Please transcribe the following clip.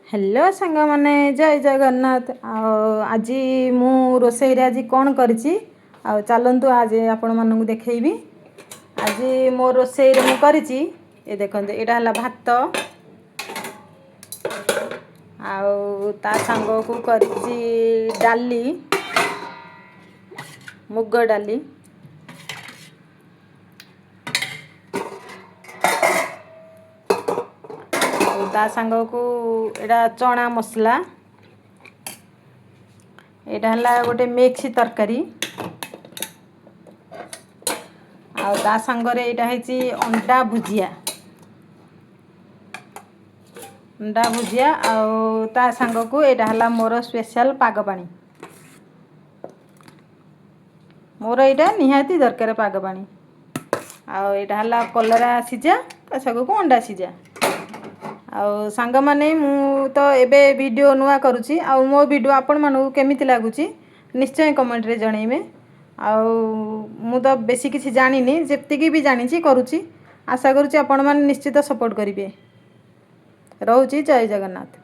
Hello सांग माने जय जगन्नाथ। आज मु रोसई रे आज कौन करिछि चलतु आज आपण मानू देखैबी। आज मो रोसई रे मु करिछि ए देखंते एटा हला भात ता संग को करिछि डाली मुग डाली ता संग को एटा चना मसला एटा हला गोटे मिक्स तरकारी ता संग रे एटा हेची अंडा भुजिया ता संग को एटा हला मोर स्पेशल पाग पानी मोर एटा निहाती दरकार पाग पानी एटा हला कलरा सिजा ता संग को अंडा सिजा सांग माने मु तो एबे वीडियो नुआ करूची मो वीडियो आपण मानू केमिति लागुची निश्चय कमेंट रे जणैबे। मु तो बेसी किछि जानिनी जेतिकी भी जानिची करूची आशा करूची आपण माने निश्चित सपोर्ट करिवे। रहूची जय जगन्नाथ।